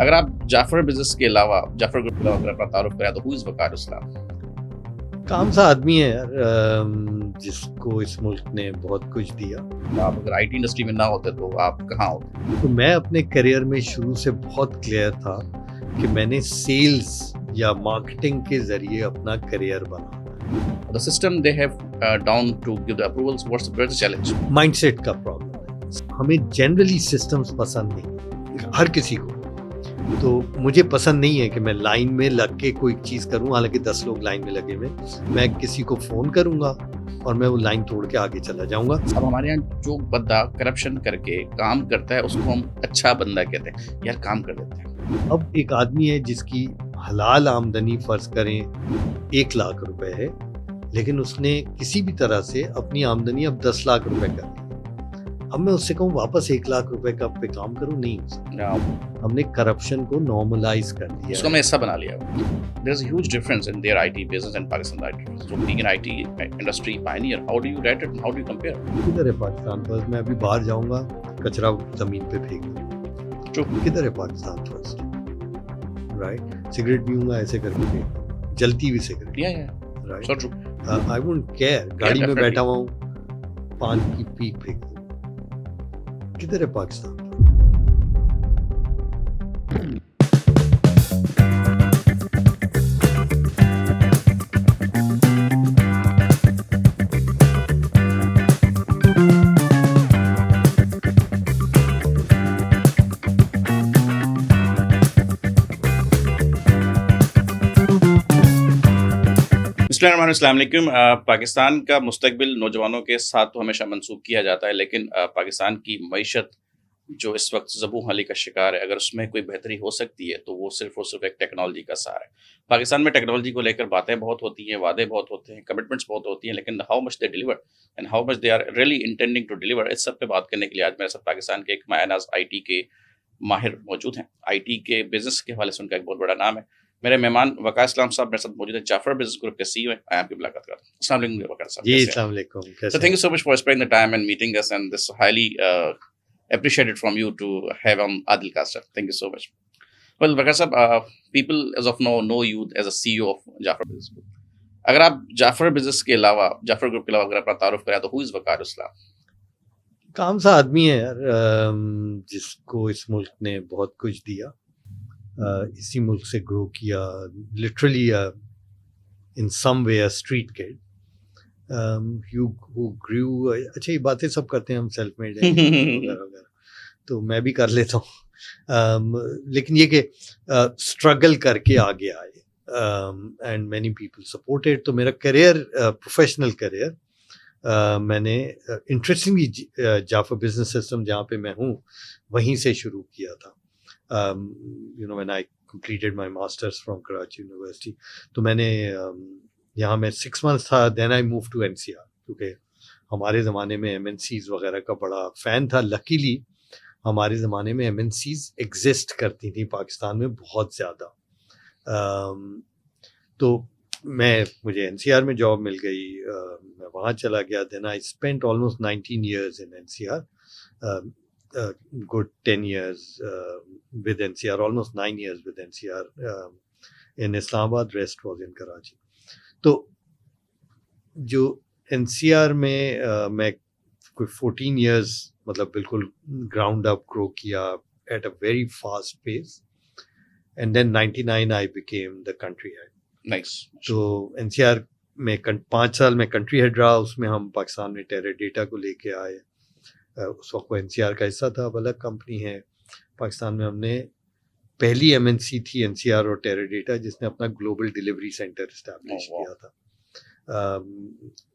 اگر آپ جعفر بزنس کے علاوہ جعفر گروپ کے علاوہ اگر اپنا تعارف کریں تو ہو از وقار اسلام؟ کام سا آدمی ہے یار، جس کو اس ملک نے بہت کچھ دیا. آپ اگر آئی ٹی انڈسٹری میں نہ ہوتے تو آپ کہاں ہوتے؟ تو میں اپنے کیریئر میں شروع سے بہت کلیئر تھا کہ میں نے سیلز یا مارکیٹنگ کے ذریعے اپنا کیریئر بنا. The system they have down to give the approvals. What's the greatest challenge? Mindset کا پرابلم ہے. ہمیں جنرلی سسٹمز پسند نہیں، ہر کسی کو. تو مجھے پسند نہیں ہے کہ میں لائن میں لگ کے کوئی چیز کروں، حالانکہ 10 لوگ لائن میں لگے ہوئے، میں کسی کو فون کروں گا اور میں وہ لائن توڑ کے آگے چلا جاؤں گا. اب ہمارے یہاں جو بندہ کرپشن کر کے کام کرتا ہے اس کو ہم اچھا بندہ کہتے ہیں، یار کام کر دیتے ہیں. اب ایک آدمی ہے جس کی حلال آمدنی فرض کریں 1 لاکھ روپے ہے، لیکن اس نے کسی بھی طرح سے اپنی آمدنی اب 10 لاکھ روپے کر دی. اب میں اس سے کہوں واپس 1 لاکھ روپے کا پہ کام کروں، نہیں ہو سکتا. ہم نے کرپشن کو نارملائز کر دیا، اس کو میں حصہ بنا لیا. There's a huge difference in their IT business and Pakistan IT business. So being an IT industry pioneer, how do you rate it and how do you compare? کدھر ہے پاکستان فرسٹ؟ میں ابھی باہر جاؤں گا کچرا زمین پہ پھینک دوں. کدھر ہے پاکستان فرسٹ؟ رائٹ، سگریٹ پیوں گا ایسے کر کے جلتی ہوئی cigarette. So true. I won't care, گاڑی میں بیٹھا ہوا ہوں پان کی پیک پھینک دوں. کدھر ہے پاکستان؟ السلام علیکم. پاکستان کا مستقبل نوجوانوں کے ساتھ تو ہمیشہ منسوب کیا جاتا ہے، لیکن پاکستان کی معیشت جو اس وقت زبوں حالی کا شکار ہے، اگر اس میں کوئی بہتری ہو سکتی ہے تو وہ صرف اور صرف ایک ٹیکنالوجی کا سہارا ہے. پاکستان میں ٹیکنالوجی کو لے کر باتیں بہت ہوتی ہیں، وعدے بہت ہوتے ہیں، کمٹمنٹس بہت ہوتی ہیں، لیکن how much they deliver and how much they are really intending to deliver, اس سب پہ بات کرنے کے لیے آج میرے ساتھ پاکستان کے ایک مایہ ناز آئی ٹی کے ماہر موجود ہیں. آئی ٹی کے بزنس کے حوالے سے ان کا ایک بہت بڑا نام ہے. میرے مہمان وقار اسلام صاحب میرے ساتھ موجود ہیں، جعفر بزنس گروپ کے سی ای او ہیں. میں آپ کی ملاقات کرتا ہوں. السلام علیکم وقار صاحب. جی السلام علیکم. So thank you so much for spending the time and meeting us, and this highly appreciated from you to have on Adil Kasser. Thank you so much. Well, Waqar sahab, people as of now know you as a CEO of Jaffer Business Group. اگر آپ جعفر business کے علاوہ جعفر group کے علاوہ اگر اپنا تعارف کریں تو ہو از وقار اسلام؟ کام سا آدمی ہے یار، جس کو اس ملک نے بہت کچھ دیا، اسی ملک سے گرو کیا، literally in some way street kid who grew. اچھا یہ باتیں سب کرتے ہیں ہم سیلف میڈ وغیرہ وغیرہ، تو میں بھی کر لیتا ہوں، لیکن یہ کہ اسٹرگل کر کے آگے آئے اینڈ مینی پیپل سپورٹیڈ. تو میرا کیریئر، پروفیشنل کیریئر، میں نے انٹرسٹنگلی جعفر بزنس سسٹم جہاں پہ میں ہوں وہیں سے شروع کیا تھا. when I completed my masters from Karachi University, تو میں نے یہاں میں 6 months تھا. دین آئی موو ٹو NCR، کیونکہ ہمارے زمانے میں MNCs وغیرہ کا بڑا فین تھا. لکیلی ہمارے زمانے میں MNCs ایگزسٹ کرتی تھیں پاکستان میں بہت زیادہ. تو مجھے NCR میں جاب مل گئی، میں وہاں چلا گیا. دین آئی spent almost 19 years in NCR, good 10 years with NCR, almost 9 years with NCR in Islamabad, rest was in Karachi. تو جو NCR میں کوئی 14 years مطلب بالکل گراؤنڈ اپ گرو کیا at a very fast pace, and then 99 I became the country head. Nice. تو NCR میں 5 سال میں کنٹری ہیڈ رہا. اس میں ہم پاکستان میں ٹیرا ڈیٹا کو لے کے آئے. اس وقت وہ NCR کا حصہ تھا، اب الگ کمپنی ہے. پاکستان میں ہم نے پہلی MNC تھی NCR اور ٹیرا ڈیٹا جس نے اپنا گلوبل ڈیلیوری سینٹر اسٹیبلش کیا تھا،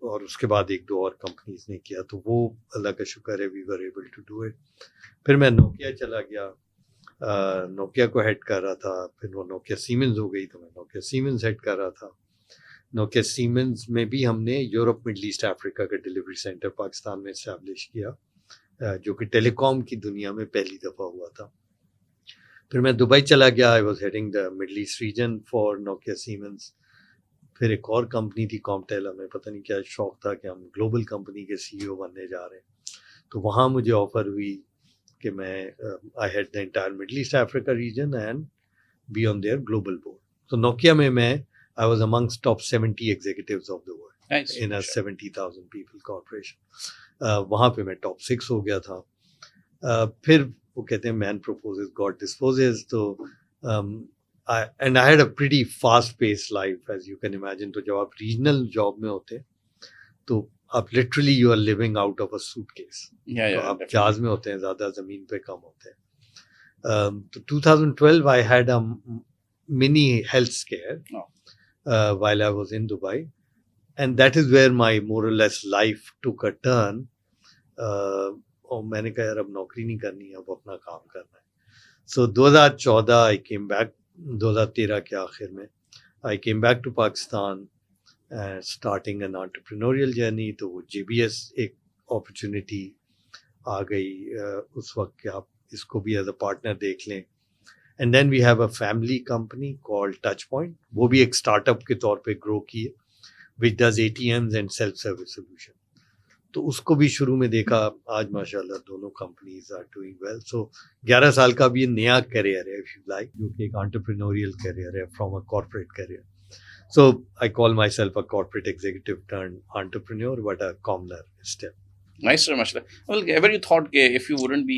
اور اس کے بعد 1-2 اور کمپنیز نے کیا. تو وہ اللہ کا شکر ہے we were able to do it. پھر میں نوکیا چلا گیا، نوکیا کو ہیڈ کر رہا تھا. پھر وہ نوکیا سیمنز ہو گئی تو میں نوکیا سیمنز ہیڈ کر رہا تھا. نوکیا سیمنز میں بھی ہم نے یورپ مڈل ایسٹ افریقہ کا ڈیلیوری سینٹر پاکستان میں اسٹیبلش کیا، جو کہ ٹیلی کام کی دنیا میں پہلی دفعہ ہوا تھا. پھر میں دبئی چلا گیا. I was heading the Middle East region for Nokia Siemens. پھر ایک اور کمپنی تھی کامٹیل، ہمیں پتہ نہیں کیا شوق تھا کہ ہم گلوبل کمپنی کے CEO بننے جا رہے ہیں. تو وہاں مجھے آفر ہوئی کہ میں I had the entire Middle East Africa region and be on their global board. So Nokia میں I was amongst top 70 executives of the world. Nice. In a 70,000 people corporation. وہاں پہ میں ٹاپ 6 ہو گیا تھا. پھر وہ کہتے ہیں مین پروپوزز گاڈ ڈسپوزز. تو and I had a pretty fast paced life as you can imagine. تو جب آپ ریجنل جاب میں ہوتے ہیں تو آپ literally you are living out of a suitcase. تو آپ جہاز میں ہوتے ہیں, زیادہ زمین پہ کم ہوتے ہیں. تو 2012 I had a mini health scare while I was in Dubai, and that is where my more or less life took a turn. اور میں نے کہا یار اب نوکری نہیں کرنی ہے, اب اپنا کام کرنا ہے. سو 2014 I came back, 2013 کے آخر میں I came back to Pakistan starting an entrepreneurial journey. تو وہ JBS ایک اپرچونیٹی آ گئی اس وقت کہ آپ اس کو بھی ایز اے پارٹنر دیکھ لیں. And then we have a family company called Touch Point. وہ بھی ایک اسٹارٹ اپ کے طور پہ گرو کی ہے which does ATMs and self service solution. تو اس کو بھی شروع میں دیکھا. آج ماشاء اللہ دونوں کمپنیز آر ڈوئنگ ویل. سو 11 سال کا بھی یہ نیا کیریئر ہے اف یو لائک, جو کہ ایک انٹرپرینوریل کیریئر ہے from a corporate career. So I call myself a corporate executive turned entrepreneur, but a commoner still. Nice, sir. Mashallah. Well, ever you thought that if you wouldn't be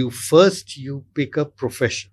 you first you pick a profession,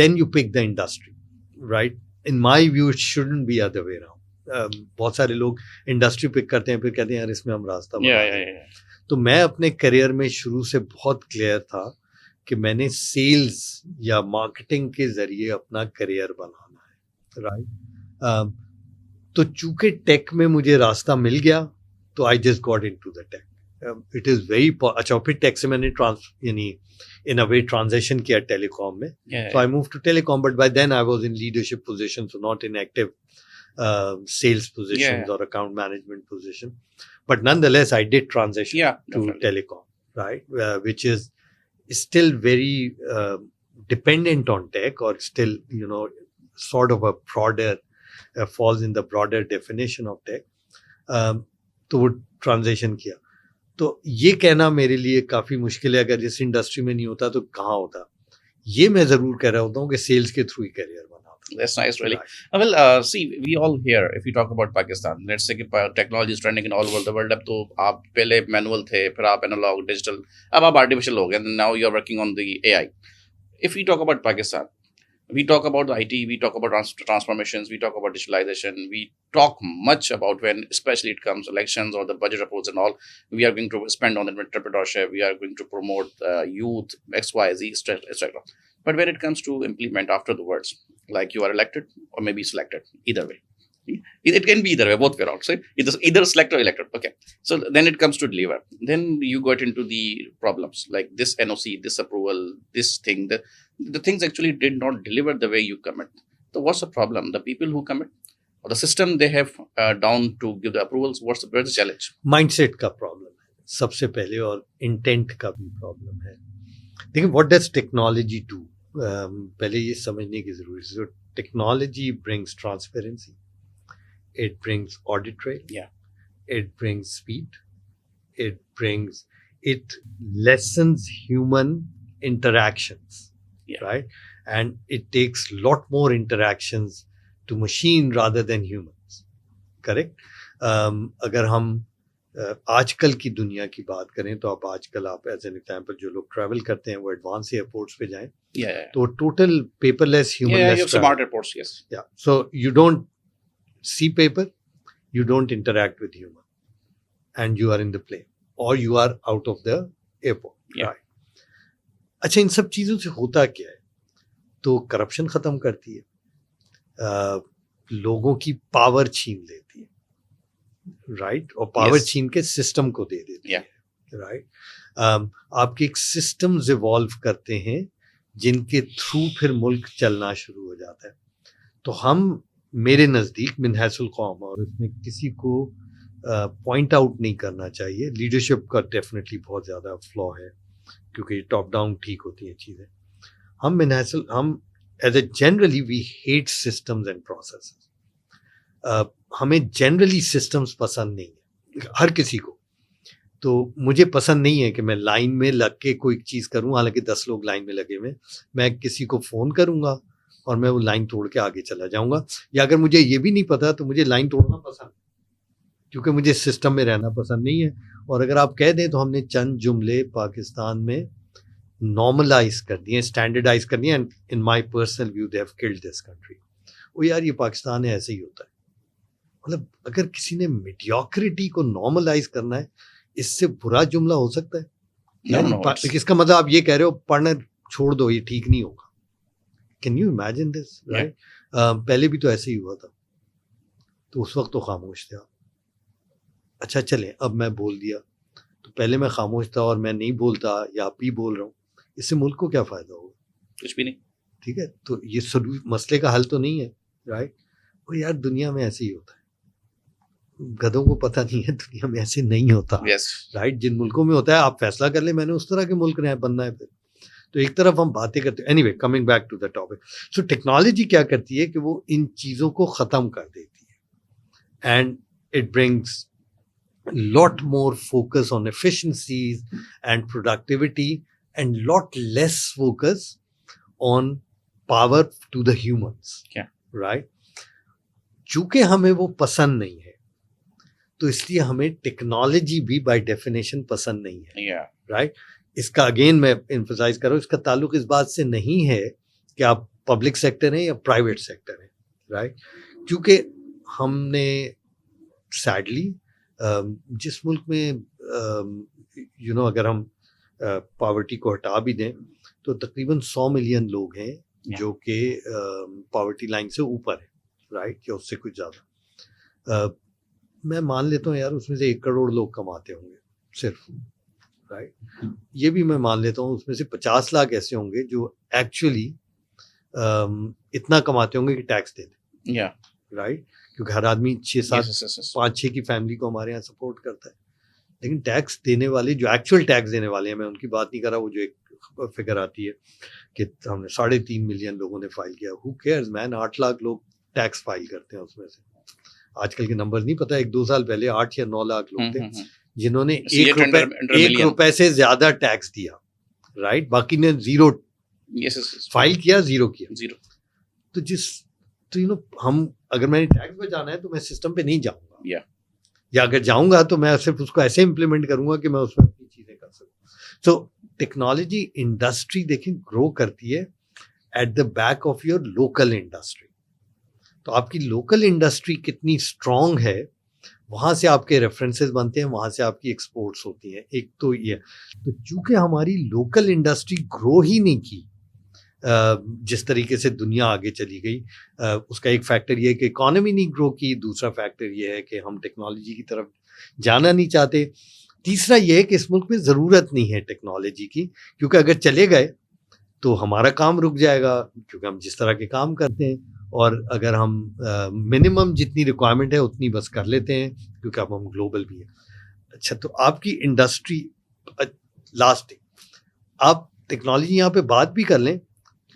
Then you pick the industry, right? In my view, it shouldn't be other way around. بہت سارے لوگ industry پک کرتے ہیں پھر کہتے ہیں یار اس میں ہم راستہ بنا دیں. تو میں اپنے کریئر میں شروع سے بہت کلیئر تھا کہ میں نے سیلز یا مارکیٹنگ کے ذریعے اپنا کریئر بنانا ہے, رائٹ. تو چونکہ ٹیک میں مجھے راستہ مل گیا تو I just got into the take. It is very اچھا. پھر ٹیک سے میں نے یعنی ان اے وے ٹرانزیکشن کیا ٹیلی کام میں. So I move to telecom, but by then I was in leadership position, so not in active sales positions or account management position, but nonetheless I did transition to telecom, right, which is still very dependent on tech, or still, you know, sort of a broader falls in the broader definition of tech. تو وہ transition کیا. تو یہ کہنا میرے لیے کافی مشکل ہے اگر جس انڈسٹری میں نہیں ہوتا تو کہاں ہوتا. یہ میں ضرور کہہ رہا ہوتا ہوں کہ سیلس کے تھرو ہی career. That's nice, really. Well, see, we all here, if we talk about Pakistan, let's say کہ technology is trending in all over the world. اب تو آپ پہلے manual تھے, پھر آپ analog, digital, اب آپ artificial ہو گئے, and now you are working on the AI. If we talk about Pakistan, we talk about the IT, we talk about transformations, we talk about digitalization, we talk much about when, especially it comes elections or the budget reports and all, we are going to spend on entrepreneurship, we are going to promote youth, X, Y, Z, etc. But when it comes to implement after the words, like you are elected or maybe selected, either way. It can be either way, both way around. So either select or elected. Okay. So then it comes to deliver. Then you got into the problems like this NOC, this approval, this thing. The things actually did not deliver the way you commit. So what's the problem? The people who commit or the system they have down to give the approvals, where's the challenge? Mindset کا problem ہے سب سے پہلے, اور intent کا بھی problem ہے. دیکھیں what does technology do? پہلے یہ سمجھنے کی ضرورت ہے. Technology brings transparency, it brings audit trail, it brings speed, it lessens human interactions, right, and it takes lot more interactions to machine rather than humans, correct. اگر ہم آج کل کی دنیا کی بات کریں تو آج کل آپ ایز این ایگزامپل جو لوگ ٹریول کرتے ہیں وہ ایڈوانس ایئرپورٹس پہ جائیں تو total paper less human less smart airports, yes. Yeah, so you don't see paper, you don't interact with human, and you are in the plane or you are out of the airport, right. اچھا ان سب چیزوں سے ہوتا کیا ہے؟ تو corruption ختم کرتی ہے, لوگوں کی پاور چھین لیتی ہے, رائٹ, اور پاور چھین کے سسٹم کو دے دیتی ہے, رائٹ. آپ کے ایک سسٹمز ایوالو کرتے ہیں جن کے تھرو پھر ملک چلنا شروع ہو جاتا ہے. تو ہم میرے نزدیک من حیث القوم, اور اس میں کسی کو پوائنٹ آؤٹ نہیں کرنا چاہیے, لیڈرشپ کا ڈیفینیٹلی بہت زیادہ فلا ہے کیونکہ ٹاپ ڈاؤن ٹھیک ہوتی ہیں چیزیں. ہم as a generally we hate systems and processes. ہمیں جنرلی سسٹمز پسند نہیں ہے ہر کسی کو. تو مجھے پسند نہیں ہے کہ میں لائن میں لگ کے کوئی چیز کروں، حالانکہ 10 لوگ لائن میں لگے ہوئے، میں کسی کو فون کروں گا اور میں وہ لائن توڑ کے آگے چلا جاؤں گا. یا اگر مجھے یہ بھی نہیں پتا تو مجھے لائن توڑنا پسند ہے، کیونکہ مجھے سسٹم میں رہنا پسند نہیں ہے. اور اگر آپ کہہ دیں تو ہم نے چند جملے پاکستان میں نارملائز کر دیے، اسٹینڈرڈائز کر دیے، and in my personal view they have killed this country. وہ یار یہ پاکستان ہے، ایسے ہی ہوتا ہے. مطلب اگر کسی نے میڈیوکریٹی کو نارملائز کرنا ہے، اس سے برا جملہ ہو سکتا ہے؟ اس کا مطلب آپ یہ کہہ رہے ہو پڑھنا چھوڑ دو، یہ ٹھیک نہیں ہوگا. Can you imagine this? Right. پہلے بھی تو ایسے ہی ہوا تھا، تو اس وقت تو خاموش تھے آپ. اچھا چلیں اب میں بول دیا، تو پہلے میں خاموش تھا اور میں نہیں بولتا یا آپ بھی بول رہا ہوں، اس سے ملک کو کیا فائدہ ہوگا؟ کچھ بھی نہیں. ٹھیک ہے، تو یہ مسئلے کا حل تو نہیں ہے. رائٹ. وہ یار دنیا میں ایسے ہی ہوتا ہے، گدھوں کو پتہ نہیں ہے دنیا میں ایسے نہیں ہوتا. رائٹ. جن ملکوں میں ہوتا ہے آپ فیصلہ کر لیں میں نے اس طرح کے ملک بننا ہے. پھر تو ایک طرف ہم باتیں کرتے ہیں. Anyway coming back to the topic, so technology کیا کرتی ہے کہ وہ ان چیزوں کو ختم کر دیتی ہے، and it brings lot more focus on efficiencies and productivity and lot less focus on power to the humans. Yeah. Right. چونکہ ہمیں وہ پسند نہیں ہے تو اس لیے ہمیں ٹیکنالوجی بھی بائی ڈیفینیشن پسند نہیں ہے. رائٹ. اس کا اگین میں ایمفسائز کر رہا ہوں، اس کا تعلق اس بات سے نہیں ہے کہ آپ پبلک سیکٹر ہیں یا پرائیویٹ سیکٹر ہیں. رائٹ. کیونکہ ہم نے سیڈلی جس ملک میں اگر ہم پاورٹی کو ہٹا بھی دیں تو تقریباً 100 ملین لوگ ہیں جو کہ پاورٹی لائن سے اوپر ہے. رائٹ. یا اس سے کچھ زیادہ. میں مان لیتا ہوں یار اس میں سے 1 کروڑ لوگ کماتے ہوں گے صرف. رائٹ. یہ بھی میں مان لیتا ہوں اس میں سے 50 لاکھ ایسے ہوں گے جو ایکچولی اتنا کماتے ہوں گے کہ ٹیکس دے دیں. رائٹ. کیونکہ ہر آدمی 5-6 کی فیملی کو ہمارے یہاں سپورٹ کرتا ہے. لیکن ٹیکس دینے والے جو ایکچوئل ٹیکس دینے والے ہیں، میں ان کی بات نہیں کر رہا، وہ جو ایک فگر آتی ہے کہ ہم نے 3.5 ملین لوگوں نے فائل کیا. ہو کیئرز مین، 8 لاکھ لوگ ٹیکس فائل کرتے ہیں. اس میں سے آج کل کے نمبر نہیں پتا، 1-2 سال پہلے 8 یا 9 لاکھ لوگ تھے جنہوں نے 1 روپے سے زیادہ ٹیکس دیا. رائٹ. باقی نے 0 فائل کیا، 0 کیا. تو ہم اگر میں نے ٹیکس بچانا ہے تو میں سسٹم پہ نہیں جاؤں گا، یا اگر جاؤں گا تو میں صرف اس کو ایسے امپلیمنٹ کروں گا کہ میں اس میں اپنی چیزیں کر سکوں. سو ٹیکنالوجی انڈسٹری دیکھیں گرو کرتی ہے at the back of your local industry. تو آپ کی لوکل انڈسٹری کتنی اسٹرانگ ہے، وہاں سے آپ کے ریفرنسز بنتے ہیں، وہاں سے آپ کی ایکسپورٹس ہوتی ہیں. ایک تو یہ تو چونکہ ہماری لوکل انڈسٹری گرو ہی نہیں کی جس طریقے سے دنیا آگے چلی گئی، اس کا ایک فیکٹر یہ ہے کہ اکانومی نہیں گرو کی، دوسرا فیکٹر یہ ہے کہ ہم ٹیکنالوجی کی طرف جانا نہیں چاہتے، تیسرا یہ ہے کہ اس ملک میں ضرورت نہیں ہے ٹیکنالوجی کی، کیونکہ اگر چلے گئے تو ہمارا کام رک جائے گا کیونکہ ہم جس طرح کے کام کرتے ہیں، اور اگر ہم منیمم جتنی ریکوائرمنٹ ہے اتنی بس کر لیتے ہیں کیونکہ اب ہم گلوبل بھی ہیں. اچھا تو آپ کی انڈسٹری لاسٹ، آپ ٹیکنالوجی یہاں پہ بات بھی کر لیں،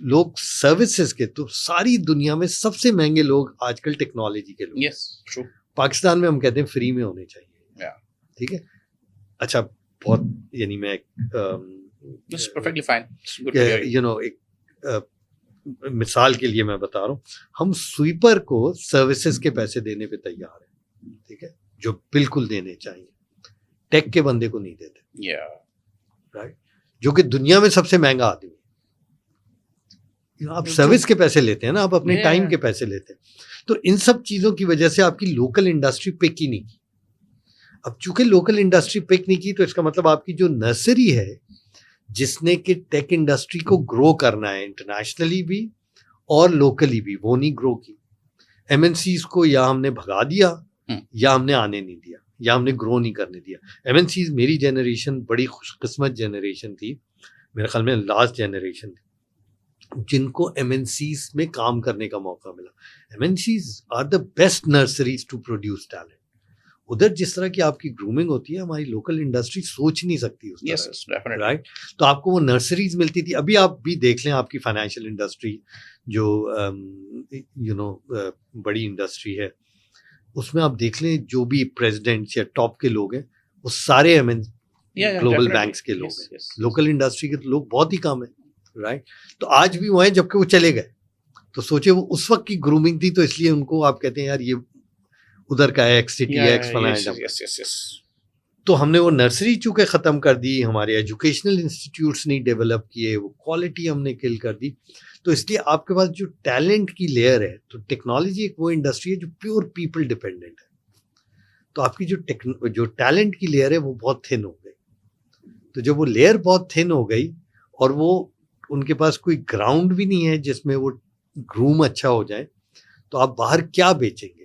لوگ سروسز کے تو ساری دنیا میں سب سے مہنگے لوگ آج کل ٹیکنالوجی کے لوگ. پاکستان میں ہم کہتے ہیں فری میں ہونے چاہیے. ٹھیک ہے. اچھا بہت یعنی میں ایک مثال کے لیے میں بتا رہا ہوں، ہم سویپر کو سروسز کے پیسے دینے پہ تیار ہیں. ٹھیک ہے. جو بالکل دینے چاہیے، ٹیک کے بندے کو نہیں دیتے. رائٹ. جو کہ دنیا میں سب سے مہنگا آدمی. آپ سروس کے پیسے لیتے ہیں نا، آپ اپنے ٹائم کے پیسے لیتے ہیں. تو ان سب چیزوں کی وجہ سے آپ کی لوکل انڈسٹری پک ہی نہیں کی. اب چونکہ لوکل انڈسٹری پک نہیں کی تو اس کا مطلب آپ کی جو نرسری ہے جس نے کہ ٹیک انڈسٹری کو گرو کرنا ہے انٹرنیشنلی بھی اور لوکلی بھی، وہ نہیں گرو کی. ایم این سیز کو یا ہم نے بھگا دیا یا ہم نے آنے نہیں دیا یا ہم نے گرو نہیں کرنے دیا. ایم این سیز میری جنریشن بڑی خوش قسمت جنریشن تھی، میرے خیال میں لاسٹ جنریشن تھی جن کو ایم این سیز میں کام کرنے کا موقع ملا. M N Cs are the best nurseries to produce talent. ادھر جس طرح کی آپ کی گرومنگ ہوتی ہے ہماری لوکل انڈسٹری سوچ نہیں سکتی اس طرح. رائٹ. تو آپ کو وہ نرسریز ملتی تھی. ابھی آپ بھی دیکھ لیں آپ کی فائنینشیل انڈسٹری جو بڑی انڈسٹری ہے اس میں آپ دیکھ لیں جو بھی پریزیڈنٹس یا ٹاپ کے لوگ ہیں وہ سارے گلوبل بینکس کے لوگ ہیں. لوکل انڈسٹری کے لوگ بہت ہی کم ہیں, رائٹ. تو آج بھی وہ ہیں جبکہ وہ چلے گئے. تو سوچے وہ اس وقت کی گرومنگ تھی, تو اس لیے ان کو آپ کہتے ہیں یار یہ ادھر کا ہے, ایکس سٹی ایکس فلانا. تو ہم نے وہ نرسری چونکہ ختم کر دی, ہمارے ایجوکیشنل انسٹیٹیوٹس نہیں ڈیولپ کیے, وہ کوالٹی ہم نے کل کر دی. تو اس لیے آپ کے پاس جو ٹیلنٹ کی لیئر ہے, تو ٹیکنالوجی ایک وہ انڈسٹری ہے جو پیور پیپل ڈیپینڈنٹ ہے. تو آپ کی جو ٹیلنٹ کی لیئر ہے وہ بہت تھن ہو گئی. تو جب وہ لیئر بہت تھن ہو گئی اور وہ ان کے پاس کوئی گراؤنڈ بھی نہیں ہے جس میں وہ گروم اچھا ہو جائے, تو آپ باہر کیا بیچیں گے؟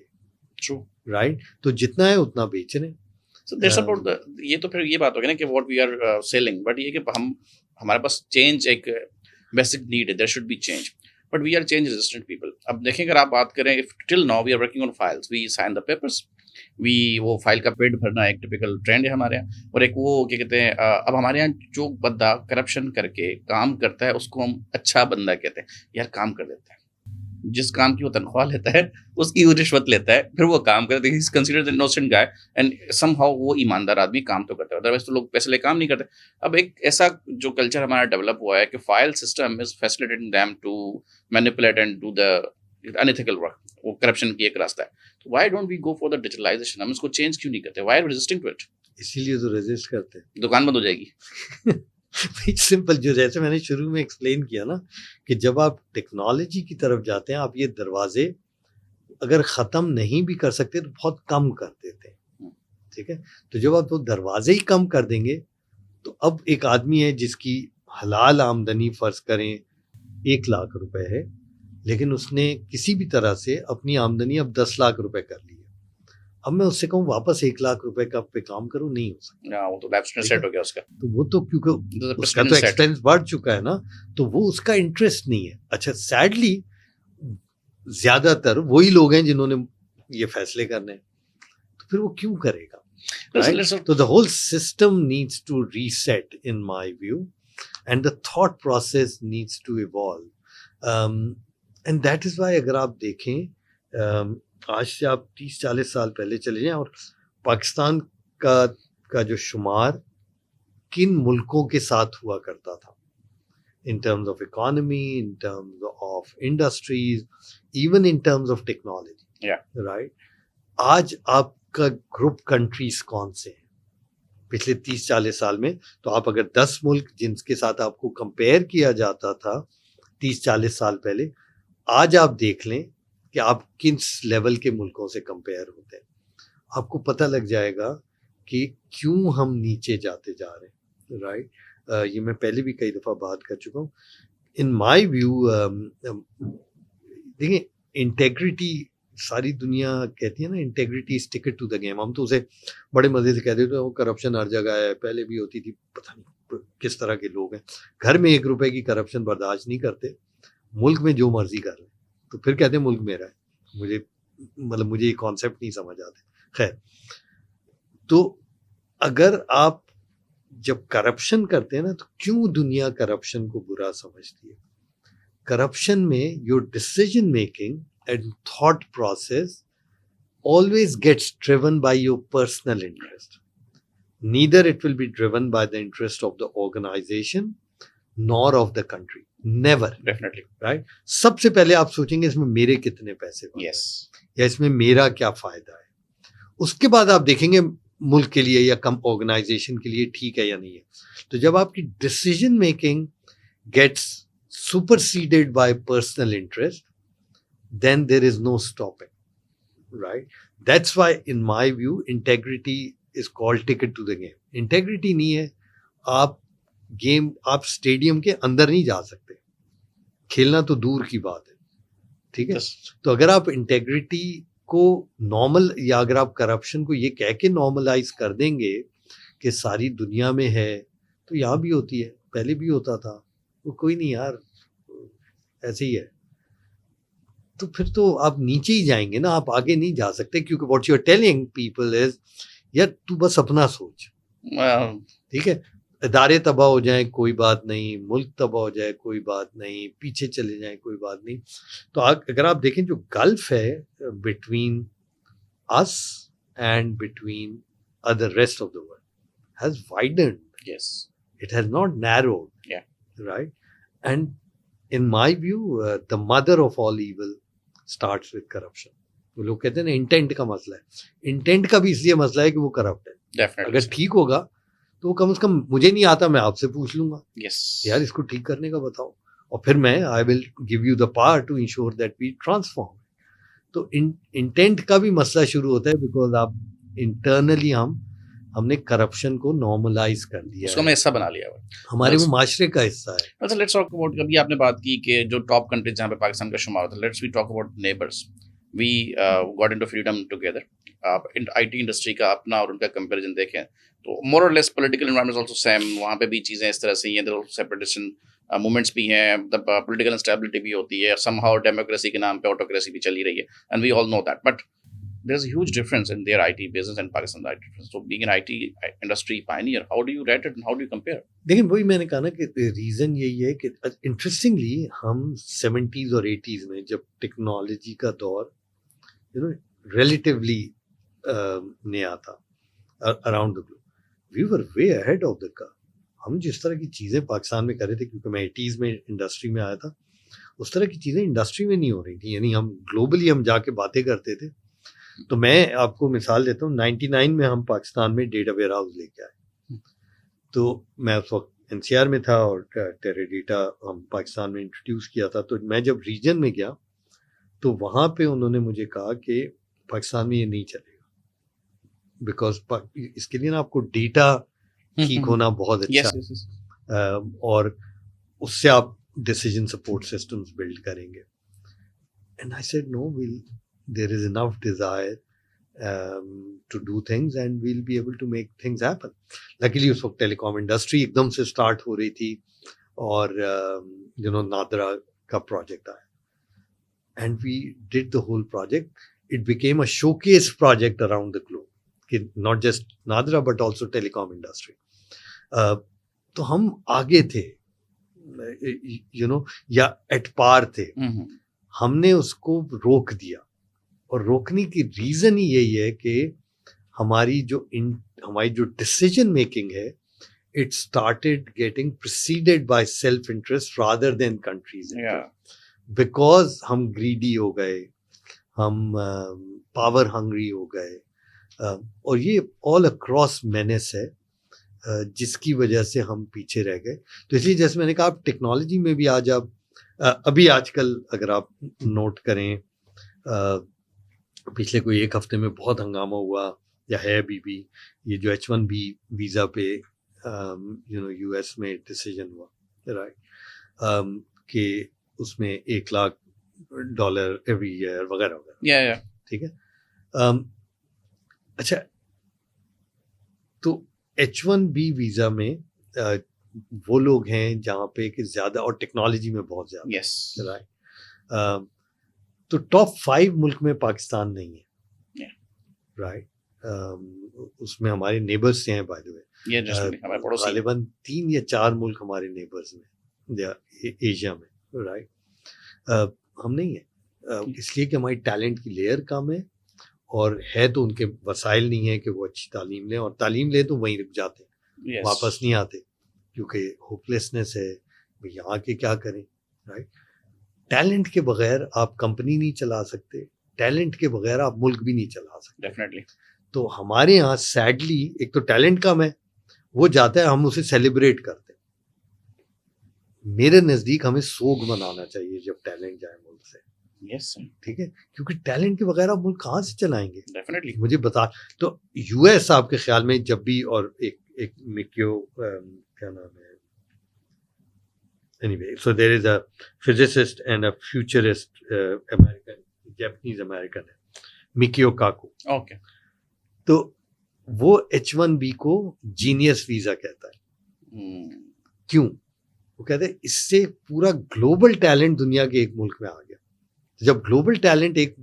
رائٹ. تو جتنا ہے اتنا بیچ رہے ہیں. یہ تو پھر یہ بات ہوگی نا کہ what we are selling, but یہ کہ ہمارے پاس چینج ایک بیسک نیڈ ہے, there should be change, but we are change resistant people. اب دیکھیں اگر آپ بات کریں till now we are working on files, we sign the papers, وہ فائل کا پیڈ بھرنا ایک ٹپیکل ٹرینڈ ہے ہمارے یہاں. اور ایک وہ کیا کہتے ہیں, اب ہمارے یہاں جو بندہ کرپشن کر کے کام کرتا ہے اس کو ہم اچھا بندہ کہتے ہیں. یار کام کر دیتا ہے, جس کام کی وہ تنخواہ لیتا ہے اس کی وہ رشوت لیتا ہے, پھر وہ کام کرتا ہے. He is considered an innocent guy and somehow وہ ایماندار آدمی کام تو کرتا ہے, ادروائز تو لوگ پیسے لے کام نہیں کرتے. اب ایک ایسا جو کلچر ہمارا ڈیولپ ہوا ہے کہ file system is facilitating them to manipulate and do the unethical work, وہ کرپشن کی ایک راستہ ہے. تو why don't we go for the digitalization, ہم اس کو چینج کیوں نہیں کرتے؟ Why are resisting to it? اسی لیے تو ریزسٹ کرتے ہیں, دکان بند ہو جائے گی. سمپل, جو جیسے میں نے شروع میں ایکسپلین کیا نا کہ جب آپ ٹیکنالوجی کی طرف جاتے ہیں, آپ یہ دروازے اگر ختم نہیں بھی کر سکتے تو بہت کم کر دیتے ہیں. ٹھیک ہے, تو جب آپ وہ دروازے ہی کم کر دیں گے, تو اب ایک آدمی ہے جس کی حلال آمدنی فرض کریں 1 لاکھ روپے ہے, لیکن اس نے کسی بھی طرح سے اپنی آمدنی اب 10 لاکھ روپے کر لی ہے. اب میں اس سے کہوں واپس 1 لاکھ روپے کا پہ کام کروں, نہیں ہو سکتا. وہ تو لیپس سیٹ ہو گیا اس کا. تو وہ تو کیونکہ اس کا تو ایکسپینس بڑھ چکا ہے نا, تو وہ اس کا انٹرسٹ نہیں ہے. اچھا, سیڈلی زیادہ تر وہی لوگ ہیں جنہوں نے یہ فیصلے کرنے ہیں, تو پھر وہ کیوں کرے گا؟ تو the whole system needs to reset in my view, and the thought process needs to evolve, and that is why اگر آپ دیکھیں آج سے آپ 30-40 سال پہلے چلے جائیں اور پاکستان کا جو شمار کن ملکوں کے ساتھ ہوا کرتا تھا in terms of economy, in terms of industries, even in terms of technology. Yeah. Right? آج آپ کا گروپ کنٹریز کون سے ہیں پچھلے 30-40 سال میں؟ تو آپ اگر 10 ملک جن کے ساتھ آپ کو کمپیئر کیا جاتا تھا 30-40 سال پہلے, آج آپ دیکھ لیں کہ آپ کس لیول کے ملکوں سے کمپیئر ہوتے ہیں. آپ کو پتہ لگ جائے گا کہ کیوں ہم نیچے جاتے جا رہے ہیں. رائٹ. یہ میں پہلے بھی کئی دفعہ بات کر چکا ہوں. ان مائی ویو دیکھیں, انٹیگریٹی ساری دنیا کہتی ہے نا, integrity is ticket to the game. ہم تو اسے بڑے مزے سے کہتے تھے, وہ کرپشن ہر جگہ ہے, پہلے بھی ہوتی تھی, پتہ نہیں کس طرح کے لوگ ہیں, گھر میں 1 روپے کی کرپشن برداشت نہیں کرتے, ملک میں جو مرضی کر لیں, تو پھر کہتے ہیں ملک میرا ہے. مجھے یہ کانسیپٹ نہیں سمجھ آتے. خیر, تو اگر آپ جب کرپشن کرتے ہیں نا, تو کیوں دنیا کرپشن کو برا سمجھتی ہے؟ کرپشن میں your decision making and thought process always gets driven by your personal interest. Neither it will be driven by the interest of the organization nor of the country. Never. Definitely. Right? سب سے پہلے آپ سوچیں گے اس میں میرے کتنے پیسے بن Yes. یا اس میں میرا کیا فائدہ ہے. اس کے بعد آپ دیکھیں گے ملک کے لیے یا کم آرگنائزیشن کے لیے ٹھیک ہے یا نہیں ہے. تو جب آپ کی decision making gets superseded by personal interest, then there is no stopping, right? That's why in my view integrity is called ticket to the game. Integrity نہیں ہے, آپ اسٹیڈیم کے اندر نہیں جا سکتے, کھیلنا تو دور کی بات ہے. ٹھیک ہے. تو اگر آپ انٹیگریٹی کو نارمل, یا اگر آپ کرپشن کو یہ کہہ کے نارملائز کر دیں گے کہ ساری دنیا میں ہے, تو یہاں بھی ہوتی ہے, پہلے بھی ہوتا تھا, وہ کوئی نہیں یار, ایسے ہی ہے, تو پھر تو آپ نیچے ہی جائیں گے نا, آپ آگے نہیں جا سکتے. کیونکہ what you are telling people is, یار تو بس اپنا سوچ. ٹھیک ہے, ادارے تباہ ہو جائیں کوئی بات نہیں, ملک تباہ ہو جائے کوئی بات نہیں, پیچھے چلے جائیں کوئی بات نہیں. تو اگر آپ دیکھیں جو گلف ہے between us and between other rest of the world has widened. Yes. It has not narrowed. Yeah. Right? And in my view, the mother of all evil starts with corruption. وہ لوگ کہتے ہیں نا intent کا مسئلہ ہے. Intent کا بھی اس لیے مسئلہ ہے کہ وہ کرپٹ ہے. Definitely. اگر ٹھیک ہوگا تو وہ کم از کم مجھے نہیں آتا, میں آپ سے پوچھ لوں گا Yes. یار اس کو ٹھیک کرنے کا بتاؤ, اور پھر میں I will give you the power to ensure that we transform. تو انٹینٹ کا بھی مسئلہ شروع ہوتا ہے بیکاز آپ انٹرنلی ہم نے کرپشن کو نارملائز کر دیا, اس کو میں حصہ بنا لیا ہوا ہمارے وہ معاشرے کا حصہ ہے. اچھا لیٹس ٹاک اباؤٹ, ابھی آپ نے بات کی کہ جو ٹاپ کنٹریز جہاں پہ پاکستان کا شمار ہوتا ہے, let's we talk about neighbours. We got into freedom together. آپ آئی ٹی انڈسٹری کا اپنا اور ان کا کمپیریزن دیکھیں تو مور اور لیس پولیٹیکل انوائرمنٹ آلسو سیم, وہاں پہ بھی چیزیں اس طرح سے ہی ہیں, سیپریٹیشن موومنٹس بھی ہیں, پولیٹیکل انسٹیبلٹی بھی ہوتی ہے, سم ہاؤ ڈیموکریسی کے نام پہ آٹوکریسی بھی چلی رہی ہے, and we all know that. But there is a huge difference in their IT business and Pakistan's IT business. So being an IT industry pioneer, how do you rate it and how do you compare? لیکن وہی میں نے کہا نا کہ reason یہی ہے کہ انٹرسٹنگلی ہم 70s اور 80s میں جب ٹیکنالوجی کا دور ریلیٹیولی نیا تھا around the globe, we were way ahead of the curve. ہم جس طرح کی چیزیں پاکستان میں کر رہے تھے, کیونکہ میں 80s میں انڈسٹری میں آیا تھا, اس طرح کی چیزیں انڈسٹری میں نہیں ہو رہی تھیں. یعنی ہم گلوبلی ہم جا کے باتیں کرتے تھے. تو میں آپ کو مثال دیتا ہوں, 99 میں ہم پاکستان میں ڈیٹا ویئر ہاؤس لے کے آئے. تو میں اس وقت NCR میں تھا اور ٹیرا ڈیٹا ہم پاکستان میں انٹروڈیوس کیا تھا. تو میں جب ریجن میں گیا تو وہاں پہ انہوں نے مجھے کہا کہ پاکستان میں یہ نہیں چلے گا, بیکاز اس کے لیے نا آپ کو ڈیٹا ٹھیک ہونا بہت اچھا ہے, اور اس سے آپ ڈیسیجن سپورٹ سسٹمز بلڈ کریں گے. And I said no, there is enough desire to do things and we'll be able to make things happen. Luckily اس وقت ٹیلی کام انڈسٹری ایک دم سے اسٹارٹ ہو رہی تھی اور نادرا کا پروجیکٹ آیا, and we did the whole project. It became a showcase project around the globe, کہ not just NADRA but also telecom industry. تو ہم آگے تھے یا ایٹ پار تھے. ہم نے اس کو روک دیا, اور روکنے کی ریزن ہی یہی ہے کہ ہماری جو ڈسیزن میکنگ ہے, it started getting preceded by self interest rather than countries, because ہم گریڈی ہو گئے, ہم پاور ہنگری ہو گئے, اور یہ آل اکراس مینس ہے جس کی وجہ سے ہم پیچھے رہ گئے. تو اس لیے جیسے میں نے کہا, آپ ٹیکنالوجی میں بھی آج آج کل اگر آپ نوٹ کریں, پچھلے کوئی ایک ہفتے میں بہت ہنگامہ ہوا یا ہے ابھی بھی, یہ جو H1B ویزا پہ US میں ڈیسیجن ہوا, رائٹ, کہ اس میں $100,000 ایوری ایئر وغیرہ وغیرہ, ٹھیک ہے. اچھا, تو H1B ویزا میں وہ لوگ ہیں جہاں پہ کہ زیادہ, اور ٹیکنالوجی میں بہت زیادہ, رائٹ. تو ٹاپ 5 ملک میں پاکستان نہیں ہے, رائٹ. اس میں ہمارے نیبرس ہیں بائی دا وے, غالباً 3 یا 4 ملک ہمارے نیبرس میں ایشیا میں, رائٹ. ہم نہیں ہیں, اس لیے کہ ہماری ٹیلنٹ کی لیئر کم ہے, اور ہے تو ان کے وسائل نہیں ہیں کہ وہ اچھی تعلیم لیں, اور تعلیم لیں تو وہیں رک جاتے ہیں, واپس نہیں آتے, کیونکہ ہوپلیسنس ہے, یہاں کے کیا کریں, رائٹ. ٹیلنٹ کے بغیر آپ کمپنی نہیں چلا سکتے, ٹیلنٹ کے بغیر آپ ملک بھی نہیں چلا سکتے. ڈیفینیٹلی. تو ہمارے یہاں سیڈلی ایک تو ٹیلنٹ کم ہے, وہ جاتا ہے, ہم اسے سیلیبریٹ کرتے ہیں. میرے نزدیک ہمیں سوگ منانا چاہیے جب ٹیلنٹ جائے ملک سے. یس, ٹھیک ہے, کیونکہ ٹیلنٹ کے بغیر آپ ملک کہاں سے چلائیں گے. ڈیفینیٹلی. مجھے بتا, تو US آپ کے خیال میں جب بھی, اور ایک میکیو کیا نام ہے, anyway, so there is a physicist and a futurist American, Japanese American ہے, Mikio Kaku. Okay. تو وہ H1B کو جینیس ویزا کہتا ہے. کیوں؟ وہ کہتے ہیں اس سے پورا گلوبل ٹیلنٹ دنیا کے ایک ملک میں آ گیا. جب گلوبل ٹیلنٹ ایک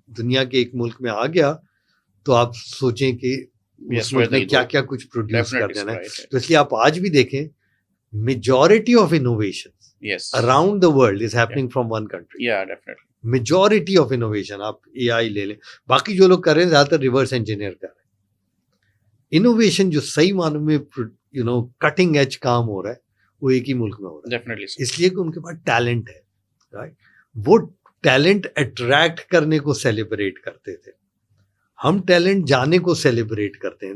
دنیا کے ایک ملک میں آ گیا تو آپ سوچیں کہ Yes, ملک whether نے کیا though. کیا کچھ پروڈیوس کر Definitely, دینا sir, ہے. right. تو اس لیے آپ آج بھی دیکھیں majority of innovation Yes. around the world is happening from one country. Yeah, definitely. Majority of innovation آپ اے آئی لے لیں, باقی جو لوگ کر رہے ہیں زیادہ تر ریورس انجینئر کر رہے ہیں. انوویشن جو صحیح معنوں میں کٹنگ ایج کام ہو رہا ہے وہ ایک ہی ملک میں ہو رہا ہے, Definitely, sir. اس لیے کہ ان کے پاس ٹیلنٹ ہے, رائٹ. وہ ٹیلنٹ اٹریکٹ کرنے کو سیلیبریٹ کرتے تھے, ہم ٹیلنٹ جانے کو سیلیبریٹ کرتے ہیں.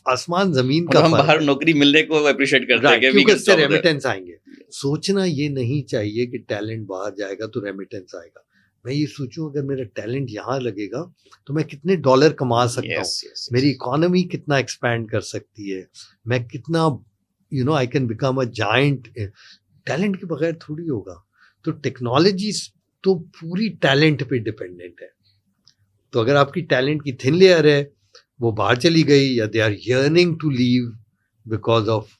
آسمان زمین کا ہم فرق باہر ہے. نوکری ملنے کو اپریشیٹ کرتے ہیں Right, کہ we کیونکہ can اس سے stop there. ریمیٹنس آئیں گے. سوچنا یہ نہیں چاہیے کہ ٹیلنٹ باہر جائے گا تو ریمیٹنس آئے گا. میں یہ سوچوں اگر میرا ٹیلنٹ یہاں لگے گا تو میں کتنے ڈالر کما سکتا ہوں, Yes, yes, yes. میری اکانومی کتنا ایکسپینڈ کر سکتی ہے, میں کتنا I can become a joint. Talent کے بغیر تھوڑی ہوگا. تو ٹیکنالوجی تو پوری ٹیلنٹ پہ ڈپینڈنٹ ہے. تو اگر آپ کی ٹیلنٹ کی تھن لیئر ہے وہ باہر چلی گئی, یا they are yearning to leave because of